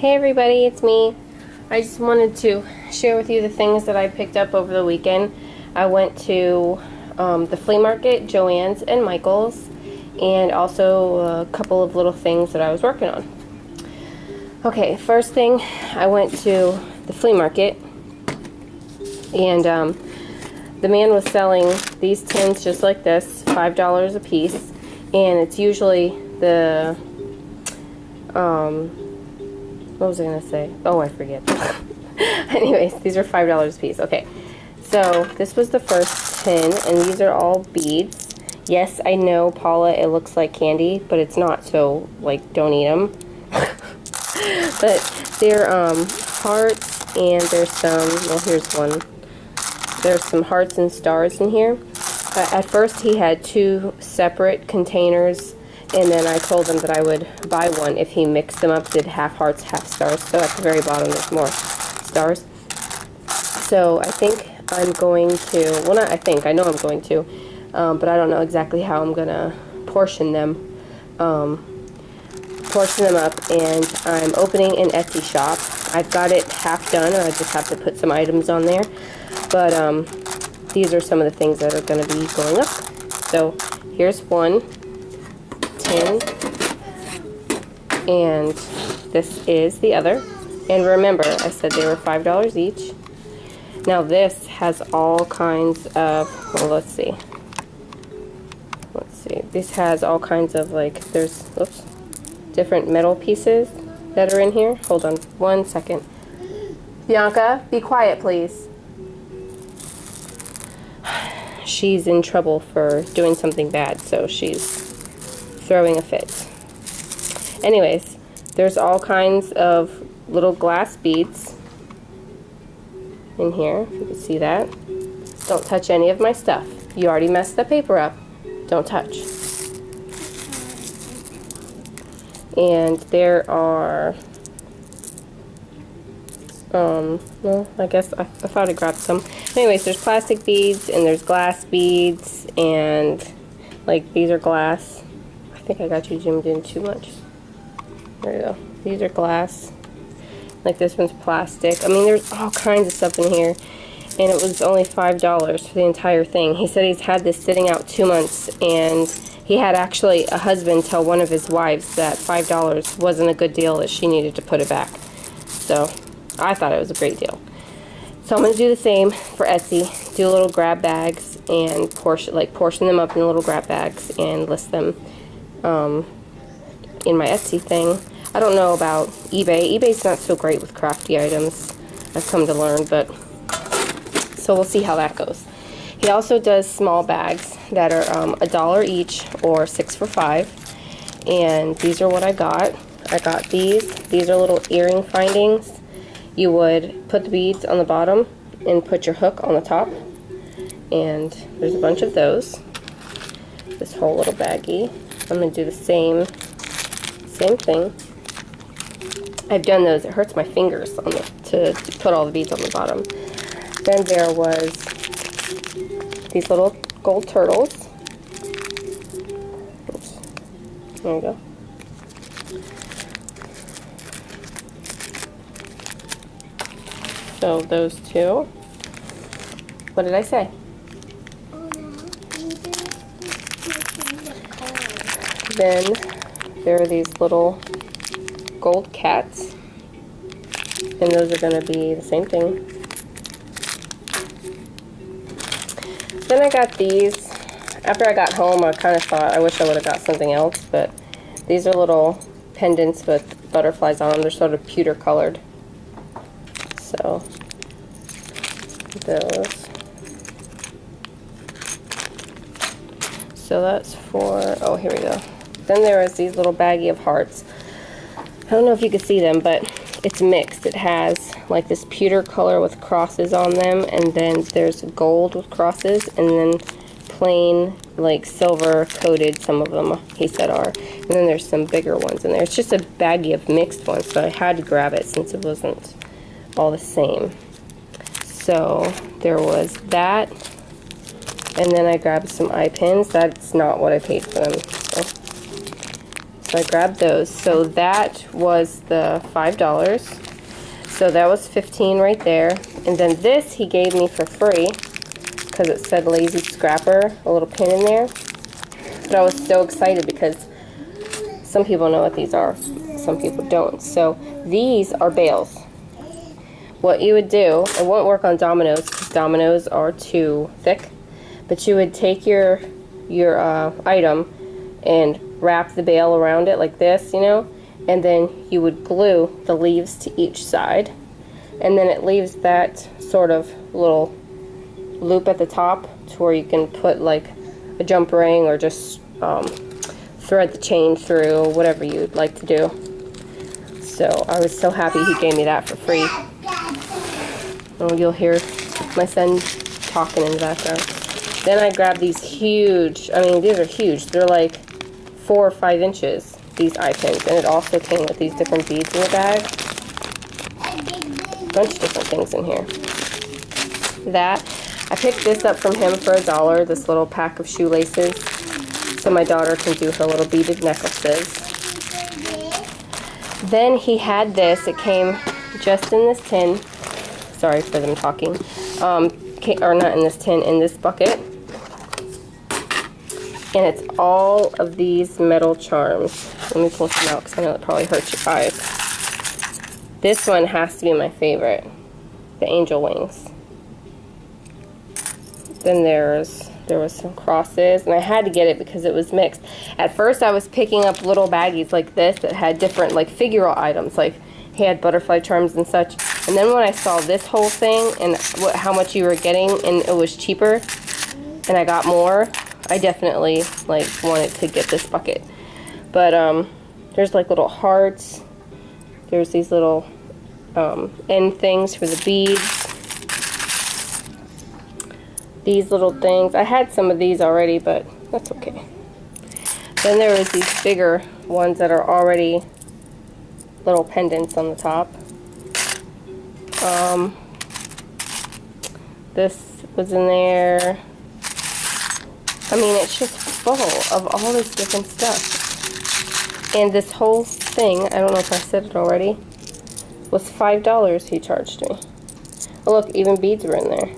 Hey everybody, it's me. I just wanted to share with you the things that I picked up over the weekend. I went to the flea market, Joannes and Michael's, and also a couple of little things that I was working on. Okay, first thing, I went to the flea market, and the man was selling these tins just like this, $5 a piece, and it's usually the what was I going to say? Oh, I forget. Anyways, these are $5 a piece. Okay, so this was the first tin, and these are all beads. Yes, I know, Paula, it looks like candy, but it's not, so, like, don't eat them. But they're hearts, and there's some, well, here's one. There's some hearts and stars in here. At first, he had two separate containers, and then I told him that I would buy one if he mixed them up, did half hearts, half stars. So at the very bottom there's more stars. So I think I'm going to, well, not I think, I know I'm going to, but I don't know exactly how I'm going to portion them up, and I'm opening an Etsy shop. I've got it half done, or I just have to put some items on there. But these are some of the things that are going to be going up. So here's one. And this is the other, and remember I said they were $5 each. Now this has all kinds of, well, let's see, this has all kinds of, like, there's, oops, different metal pieces that are in here. Hold on 1 second. Bianca, be quiet please. She's in trouble for doing something bad, so she's throwing a fit. Anyways, there's all kinds of little glass beads in here, if you can see that. Don't touch any of my stuff. You already messed the paper up. Don't touch. And there are, well, I guess I thought I grabbed some. Anyways, there's plastic beads, and there's glass beads, and, like, these are glass. I think I got you zoomed in too much. There you go. These are glass. Like, this one's plastic. I mean, there's all kinds of stuff in here. And it was only $5 for the entire thing. He said he's had this sitting out 2 months, and he had actually a husband tell one of his wives that $5 wasn't a good deal, that she needed to put it back. So I thought it was a great deal. So I'm going to do the same for Etsy. Do little grab bags and portion them up in little grab bags and list them in my Etsy thing. I don't know about eBay. eBay's not so great with crafty items, I've come to learn, but so we'll see how that goes. He also does small bags that are $1 each, or 6 for $5. And these are what I got. I got these. These are little earring findings. You would put the beads on the bottom and put your hook on the top. And there's a bunch of those. This whole little baggie. I'm going to do the same thing. I've done those. It hurts my fingers on to put all the beads on the bottom. Then there was these little gold turtles. Oops. There you go. So those two. What did I say? Then there are these little gold cats, and those are going to be the same thing. Then I got these. After I got home, I kind of thought I wish I would have got something else, but these are little pendants with butterflies on them. They're sort of pewter colored. So those. So that's for, oh, here we go. Then there is these little baggie of hearts. I don't know if you can see them, but it's mixed. It has like this pewter color with crosses on them, and then there's gold with crosses, and then plain, like, silver coated, some of them he said are. And then there's some bigger ones in there. It's just a baggie of mixed ones, so I had to grab it since it wasn't all the same. So there was that, and then I grabbed some eye pins. That's not what I paid for them. So I grabbed those. So that was the $5. So that was $15 right there. And then this he gave me for free because it said Lazy Scrapper, a little pin in there. But I was so excited because some people know what these are, some people don't. So these are bales. What you would do, it won't work on dominoes because dominoes are too thick, but you would take your item and wrap the bale around it like this, you know, and then you would glue the leaves to each side, and then it leaves that sort of little loop at the top to where you can put like a jump ring or just thread the chain through, whatever you'd like to do. So I was so happy he gave me that for free. Oh, you'll hear my son talking in the background. Then I grabbed these huge, I mean these are huge, they're like 4 or 5 inches, these eye pins, and it also came with these different beads in the bag. A bunch of different things in here. I picked this up from him for $1, this little pack of shoelaces, so my daughter can do her little beaded necklaces. Then he had this, it came just in this tin, sorry for them talking, or not in this tin, in this bucket. And it's all of these metal charms. Let me pull some out because I know it probably hurts your eyes. This one has to be my favorite, the angel wings. Then there was some crosses, and I had to get it because it was mixed. At first I was picking up little baggies like this that had different like figural items, like he had butterfly charms and such. And then when I saw this whole thing and how much you were getting and it was cheaper and I got more, I definitely like wanted to get this bucket. But there's like little hearts, there's these little end things for the beads. These little things. I had some of these already, but that's okay. Then there was these bigger ones that are already little pendants on the top. This was in there. I mean, it's just full of all this different stuff. And this whole thing, I don't know if I said it already, was $5 he charged me. Oh look, even beads were in there.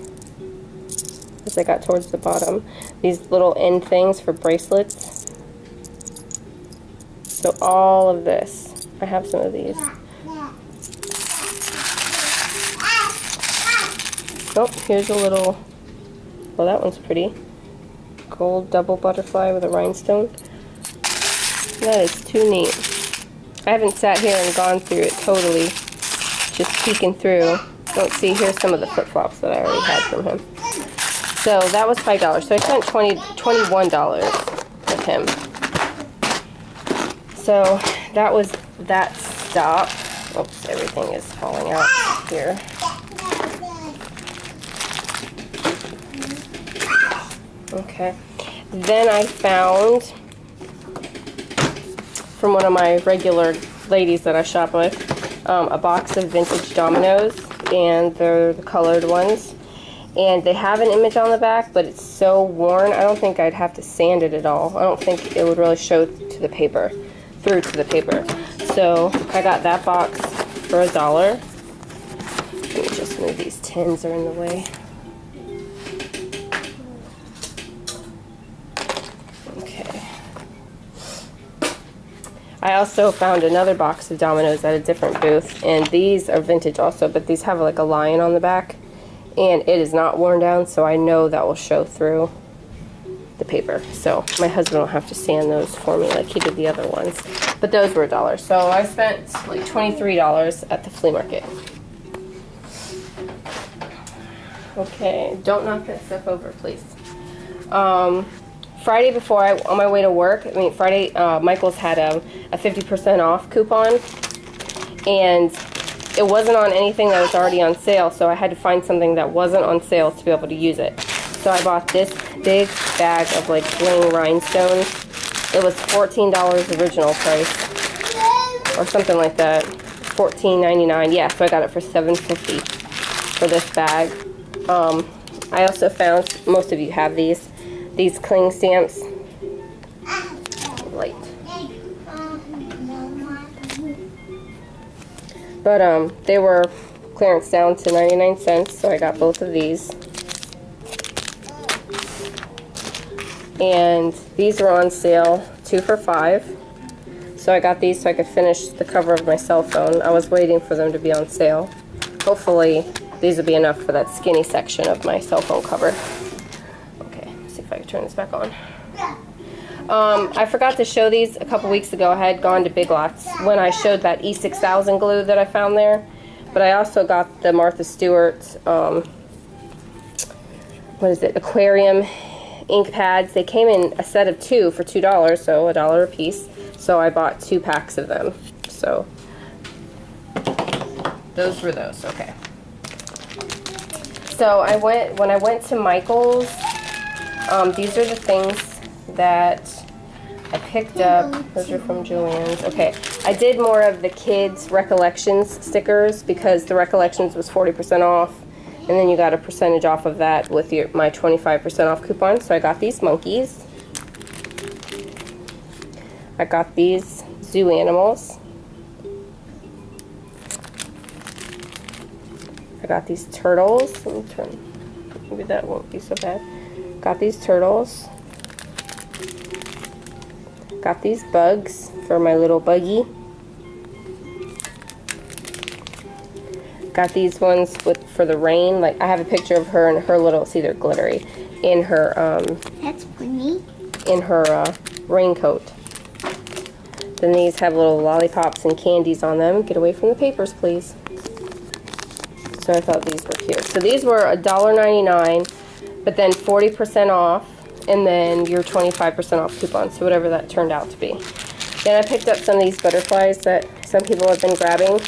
As I got towards the bottom. These little end things for bracelets. So all of this. I have some of these. Oh, here's a little, well that one's pretty. Gold double butterfly with a rhinestone. That is too neat. I haven't sat here and gone through it totally. Just peeking through. Don't see, here's some of the flip-flops that I already had from him. So that was $5. So I spent $21 with him. So that was that stop. Oops, everything is falling out here. Okay. Then I found from one of my regular ladies that I shop with a box of vintage dominoes, and they're the colored ones. And they have an image on the back, but it's so worn, I don't think I'd have to sand it at all. I don't think it would really show to the paper, through to the paper. So I got that box for $1. Let me just move, these tins are in the way. Okay. I also found another box of dominoes at a different booth, and these are vintage also, but these have like a lion on the back. And it is not worn down, so I know that will show through the paper. So my husband will have to sand those for me like he did the other ones. But those were $1. So I spent like $23 at the flea market. Okay, don't knock that stuff over, please. Friday before on my way to work, Friday, Michael's had a 50% off coupon. And it wasn't on anything that was already on sale, so I had to find something that wasn't on sale to be able to use it. So I bought this big bag of like bling rhinestones. It was $14 original price, or something like that. $14.99. Yeah, so I got it for $7.50 for this bag. I also found, most of you have these cling stamps. Light. But they were clearance down to 99 cents, so I got both of these. And these were on sale, 2 for $5. So I got these so I could finish the cover of my cell phone. I was waiting for them to be on sale. Hopefully these will be enough for that skinny section of my cell phone cover. Okay, let's see if I can turn this back on. I forgot to show these a couple weeks ago. I had gone to Big Lots when I showed that E6000 glue that I found there. But I also got the Martha Stewart, aquarium ink pads. They came in a set of 2 for $2, so $1 a piece. So I bought 2 packs of them. So those were those. Okay. So when I went to Michael's, these are the things that I picked up. Those are from Joannes. Okay, I did more of the kids' Recollections stickers because the Recollections was 40% off, and then you got a percentage off of that with my 25% off coupon. So I got these monkeys. I got these zoo animals. I got these turtles. Let me turn. Maybe that won't be so bad. Got these turtles. Got these bugs for my little buggy. Got these ones for the rain. Like I have a picture of her and her little. See, they're glittery. In her That's funny. In her raincoat. Then these have little lollipops and candies on them. Get away from the papers, please. So I thought these were cute. So these were $1.99, but then 40% off, and then your 25% off coupon. So whatever that turned out to be. Then I picked up some of these butterflies that some people have been grabbing.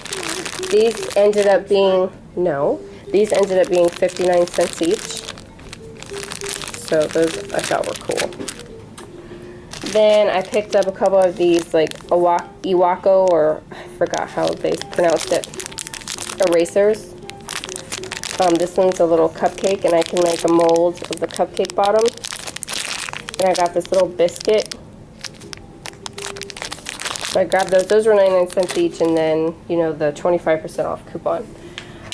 These ended up being 59 cents each. So those I thought were cool. Then I picked up a couple of these like Iwako, or I forgot how they pronounced it, erasers. This one's a little cupcake, and I can make a mold of the cupcake bottom. And I got this little biscuit. So I grabbed those. Those were 99 cents each, and then, you know, the 25% off coupon.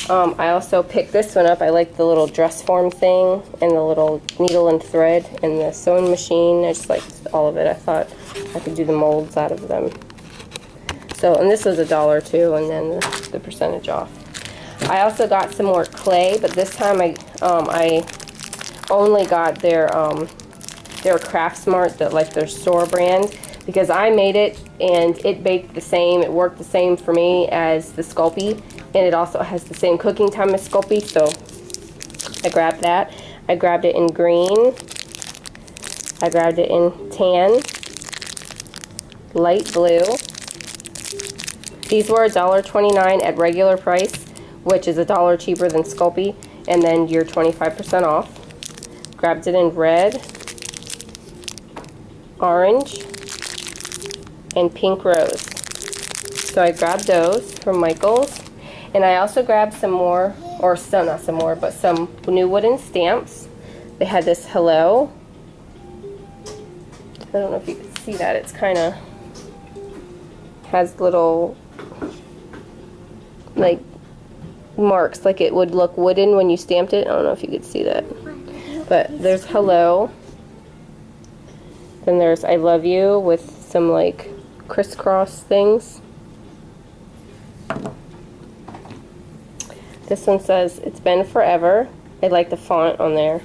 I also picked this one up. I like the little dress form thing, and the little needle and thread, and the sewing machine. I just liked all of it. I thought I could do the molds out of them. So, and this was $1 too, and then the percentage off. I also got some more clay, but this time I only got their Craft Smart, their store brand, because I made it and it baked the same. It worked the same for me as the Sculpey, and it also has the same cooking time as Sculpey, so I grabbed that. I grabbed it in green. I grabbed it in tan, light blue. These were $1.29 at regular price, which is $1 cheaper than Sculpey, and then you're 25% off. Grabbed it in red, orange, and pink rose. So I grabbed those from Michael's, and I also grabbed some more, or some, not some more, but some new wooden stamps. They had this hello. I don't know if you can see that. It's kind of has little like marks, like it would look wooden when you stamped it. I don't know if you could see that, but there's hello, then there's I love you with some like crisscross things. This one says it's been forever. I like the font on there.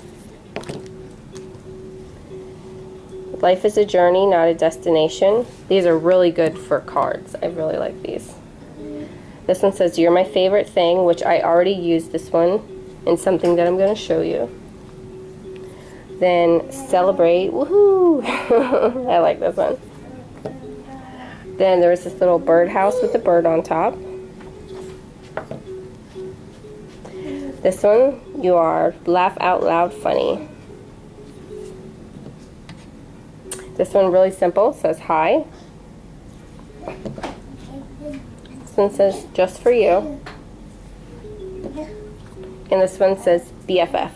Life is a journey, not a destination. These are really good for cards. I really like these. This one says, you're my favorite thing, which I already used this one in something that I'm going to show you. Then celebrate, woohoo! I like this one. Then there was this little birdhouse with a bird on top. This one, you are laugh out loud funny. This one, really simple, says hi. This one says just for you. And this one says BFF.